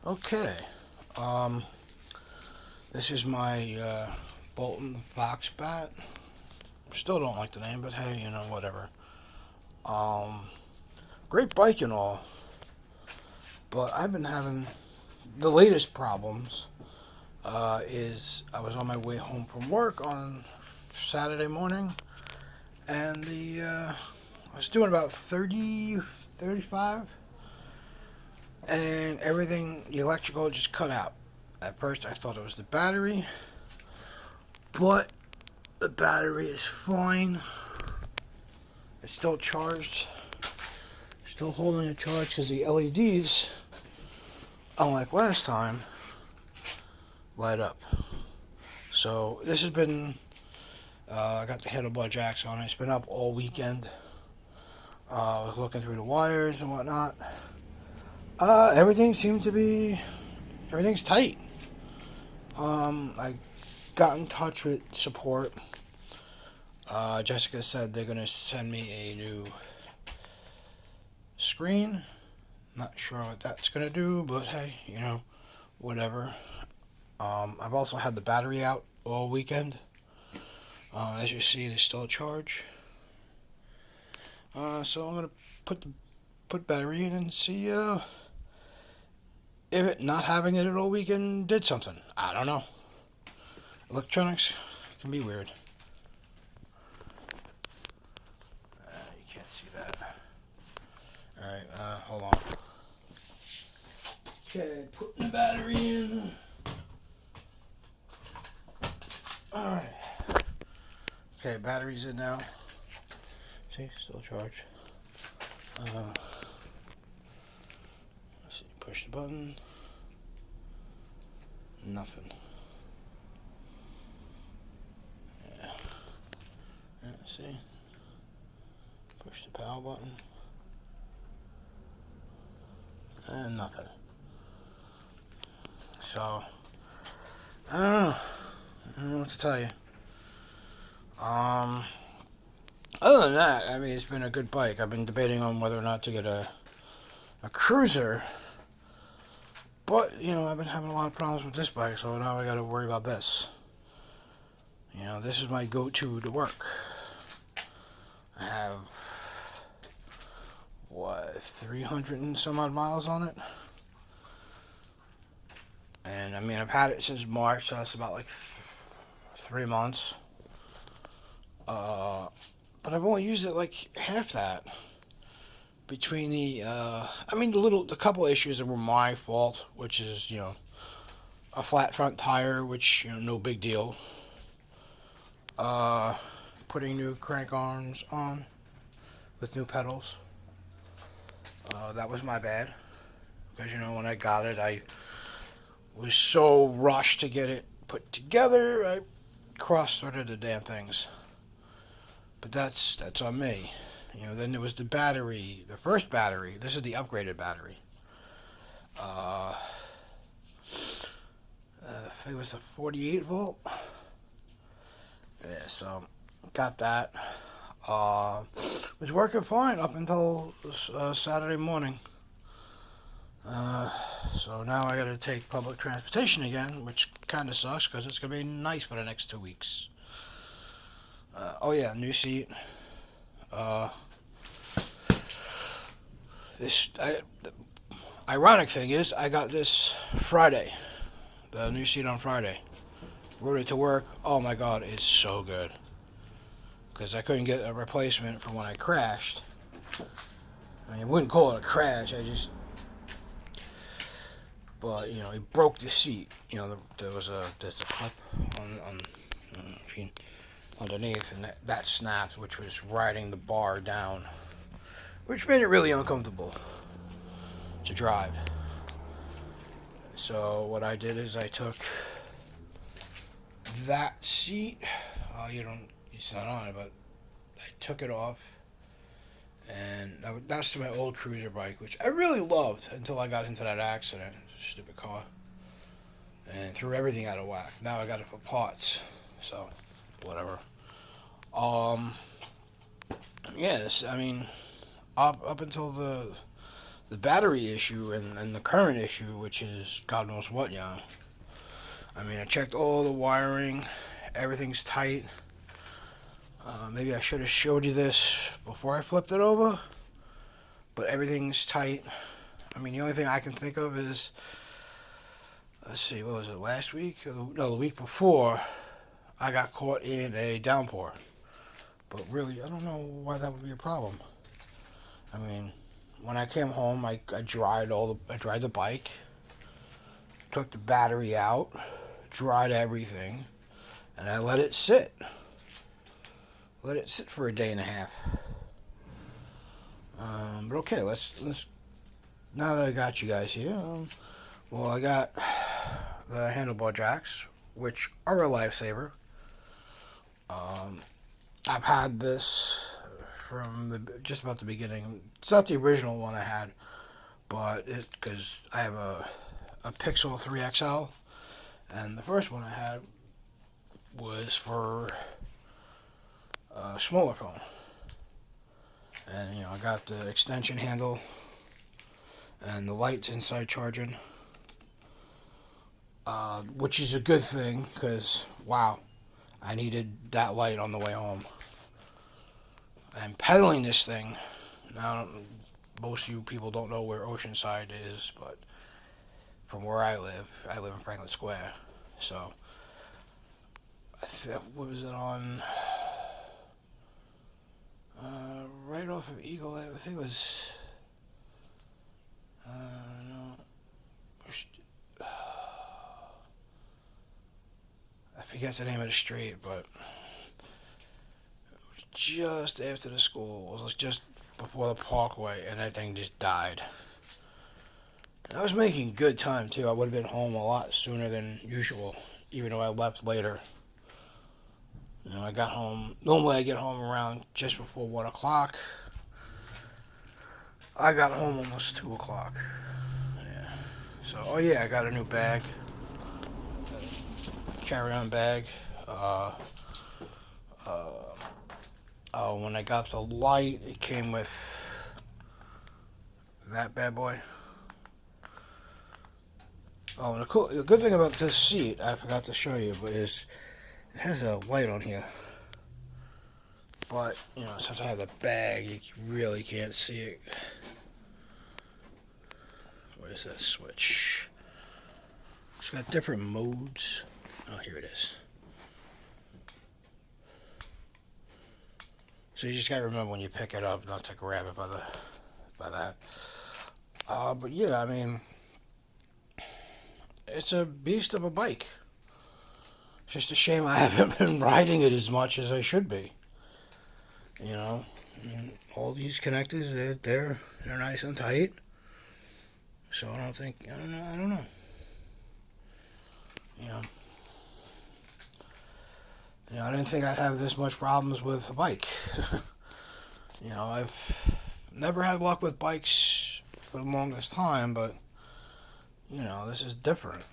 Okay, um, this is my Bolton FoxBat. Still don't like the name, but hey, whatever. Um, Great bike and all, but I've been having the latest problems. Is I was on my way home from work on Saturday morning, and I was doing about 30, 35, and everything, the electrical just cut out. At first, I thought it was the battery, but the battery is fine. It's still charged. Still holding a charge because the LEDs, unlike last time, light up. So this has been, I got the handlebar jacks on it. It's been up all weekend. I was looking through the wires and whatnot. Everything's tight. I got in touch with support. Jessica said they're going to send me a new screen. Not sure what that's going to do, but hey, whatever. I've also had the battery out all weekend. As you see, there's still a charge. So I'm going to put battery in and see if it not having it all weekend did something. I don't know. Electronics can be weird. You can't see that. Alright, hold on. Okay, putting the battery in. Alright. Okay, battery's in now. See, still charged. Let's see, push the button. Nothing. Yeah, see? Push the power button. And nothing. So, I don't know what to tell you. Other than that, I mean, it's been a good bike. I've been debating on whether or not to get a cruiser. But, I've been having a lot of problems with this bike, so now I gotta worry about this. This is my go-to to work. I have, 300 and some odd miles on it? And, I mean, I've had it since March, so that's about, 3 months. But I've only used it, half that. Between the couple issues that were my fault, which is, a flat front tire, which, no big deal. Putting new crank arms on with new pedals. That was my bad. Because, when I got it, I was so rushed to get it put together, I cross-threaded the damn things. But that's on me. Then there was the battery, the first battery. This is the upgraded battery. I think it was a 48 volt. Yeah, so got that. Was working fine up until Saturday morning. So now I got to take public transportation again, which kind of sucks because it's going to be nice for the next 2 weeks. Oh yeah, new seat. The ironic thing is, I got this Friday, the new seat on Friday. Rode it to work. Oh my god, it's so good. Because I couldn't get a replacement for when I crashed. I mean, I wouldn't call it a crash. But it broke the seat. There's a clip on underneath, and that snapped, which was riding the bar down, which made it really uncomfortable to drive. So what I did is I took that seat. It's not on it, but I took it off, and that's my old cruiser bike, which I really loved until I got into that accident. Stupid car, and threw everything out of whack. Now I got it for parts, so whatever. Yes, I mean, up until the battery issue and the current issue, which is God knows what, I mean, I checked all the wiring, everything's tight. Maybe I should have showed you this before I flipped it over, but everything's tight. I mean, the only thing I can think of is, let's see, what was it, last week? No, the week before, I got caught in a downpour. But really, I don't know why that would be a problem. I mean, when I came home, I dried the bike, took the battery out, dried everything, and I let it sit. Let it sit for a day and a half. But okay, let's now that I got you guys here, well, I got the handlebar jacks, which are a lifesaver. I've had this from just about the beginning. It's not the original one I had, but because I have a Pixel 3 XL, and the first one I had was for a smaller phone. And I got the extension handle and the lights inside charging, which is a good thing because wow, I needed that light on the way home. And pedaling this thing, now most of you people don't know where Oceanside is, but from where I live in Franklin Square. So, what was it on? Right off of Eagle Ave, I think it was. No. I forget the name of the street, but just after the school, it was just before the Parkway, and that thing just died. I was making good time too. I would have been home a lot sooner than usual, even though I left later. I got home. Normally, I get home around just before 1 o'clock. I got home almost 2 o'clock. Yeah. So, oh yeah, I got a new bag, carry-on bag. When I got the light, it came with that bad boy. Oh, and the good thing about this seat, I forgot to show you, but is it has a light on here. But, since I have the bag, you really can't see it. Where's that switch? It's got different modes. Oh, here it is. So you just gotta remember when you pick it up not to grab it by that. But yeah, I mean, it's a beast of a bike. It's just a shame I haven't been riding it as much as I should be. I mean, all these connectors, they're nice and tight. So I don't know. I didn't think I'd have this much problems with a bike. I've never had luck with bikes for the longest time, but, this is different.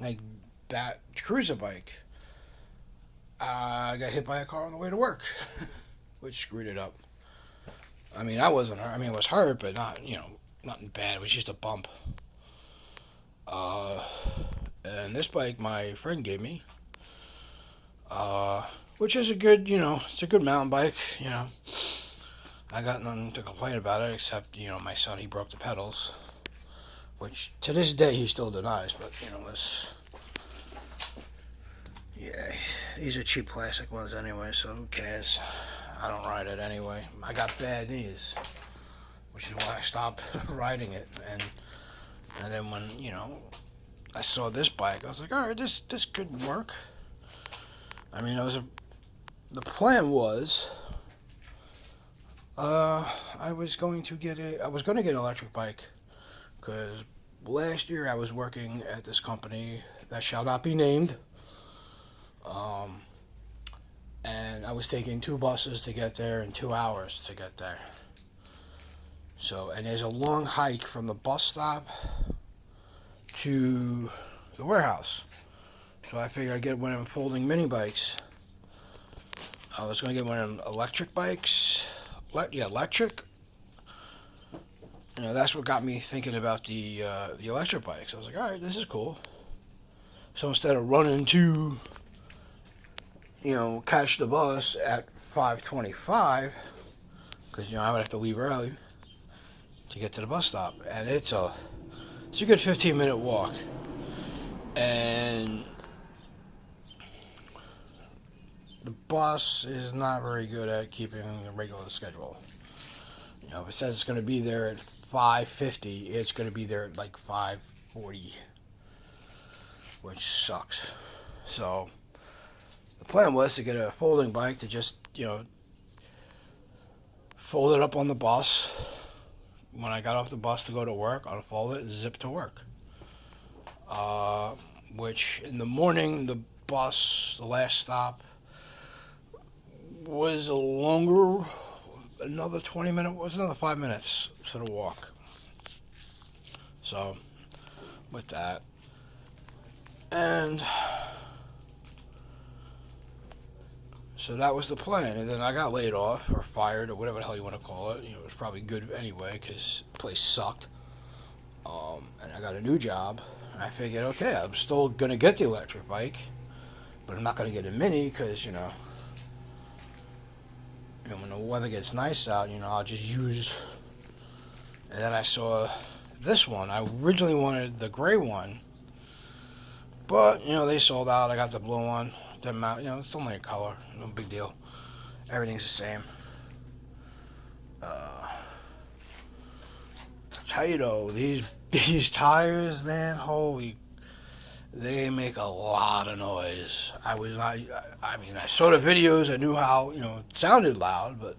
Like that cruiser bike. I got hit by a car on the way to work, which screwed it up. I mean, I wasn't hurt. I mean, it was hurt, but not, nothing bad. It was just a bump. And this bike my friend gave me, which is a good, it's a good mountain bike, I got nothing to complain about it, except, my son, he broke the pedals, which to this day he still denies, but, yeah, these are cheap plastic ones anyway, so who cares? I don't ride it anyway. I got bad knees, which is why I stopped riding it, and then when, I saw this bike, I was like, all right, this could work. I mean, the plan was, I was going to get an electric bike, because last year I was working at this company that shall not be named, and I was taking 2 buses to get there and 2 hours to get there. So, and there's a long hike from the bus stop to the warehouse. So I figured I'd get one of them folding mini bikes. I was going to get one of them electric bikes. Electric that's what got me thinking about the electric bikes. I was like, all right, this is cool. So instead of running to, catch the bus at 5:25, because I would have to leave early to get to the bus stop, and it's a good 15-minute walk, and the bus is not very good at keeping a regular schedule. If it says it's going to be there at 5:50, it's going to be there at like 5:40, which sucks. So the plan was to get a folding bike to just, fold it up on the bus. When I got off the bus to go to work, unfold it and zip to work. Which in the morning, the last stop, was another 20 minutes, was another 5 minutes to the walk. So, with that. And so that was the plan. And then I got laid off, or fired, or whatever the hell you want to call it. It was probably good anyway, because the place sucked. And I got a new job. And I figured, okay, I'm still going to get the electric bike, but I'm not going to get a mini, because, when the weather gets nice out, I'll just use. And then I saw this one. I originally wanted the gray one, but they sold out. I got the blue one. Doesn't matter. It's only a color. No big deal. Everything's the same. I tell you though, these tires, man, they make a lot of noise. I saw the videos. I knew how, it sounded loud, but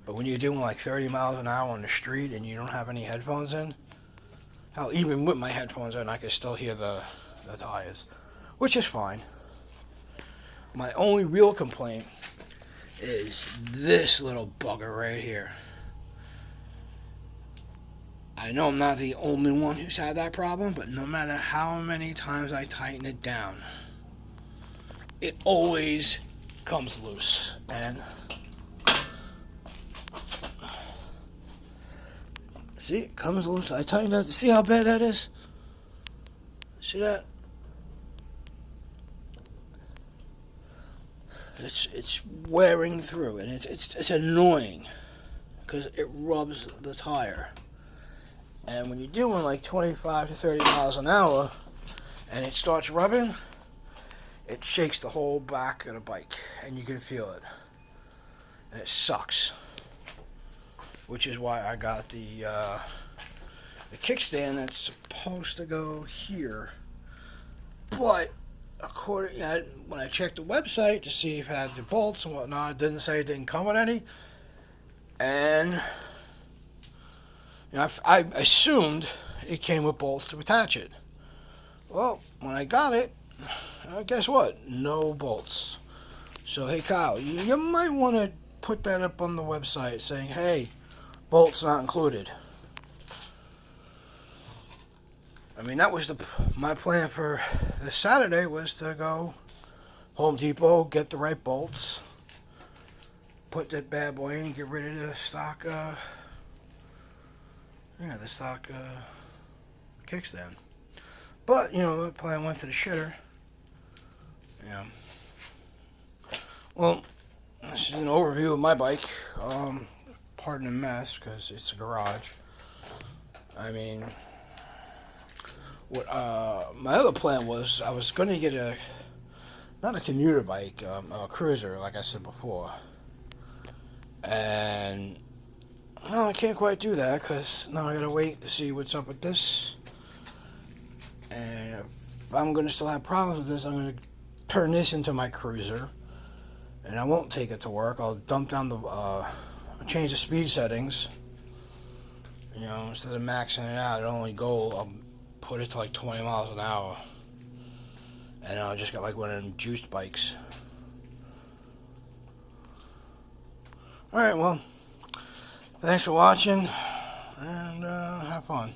when you're doing like 30 miles an hour on the street and you don't have any headphones in, hell, even with my headphones in, I can still hear the tires, which is fine. My only real complaint is this little bugger right here. I know I'm not the only one who's had that problem, but no matter how many times I tighten it down, it always comes loose. And see, it comes loose. I tightened that. See how bad that is? See that? It's wearing through, and it's annoying because it rubs the tire. And when you're doing like 25 to 30 miles an hour and it starts rubbing, it shakes the whole back of the bike, and you can feel it. And it sucks. Which is why I got the kickstand that's supposed to go here. But when I checked the website to see if it had the bolts and whatnot, it didn't say it didn't come with any. And I assumed it came with bolts to attach it. Well, when I got it, guess what? No bolts. So, hey, Kyle, you might want to put that up on the website saying, hey, bolts not included. That was my plan for this Saturday, was to go Home Depot, get the right bolts, put that bad boy in, get rid of the stock, kickstand. But, the plan went to the shitter. Yeah. Well, this is an overview of my bike. Pardon the mess, because it's a garage. What my other plan was, I was going to get not a commuter bike, a cruiser, like I said before. And no, I can't quite do that, because now I got to wait to see what's up with this. And if I'm going to still have problems with this, I'm going to turn this into my cruiser. And I won't take it to work. I'll dump down change the speed settings. Instead of maxing it out, I'll put it to like 20 miles an hour. And I'll just get like one of them juiced bikes. Alright, well, thanks for watching, and have fun.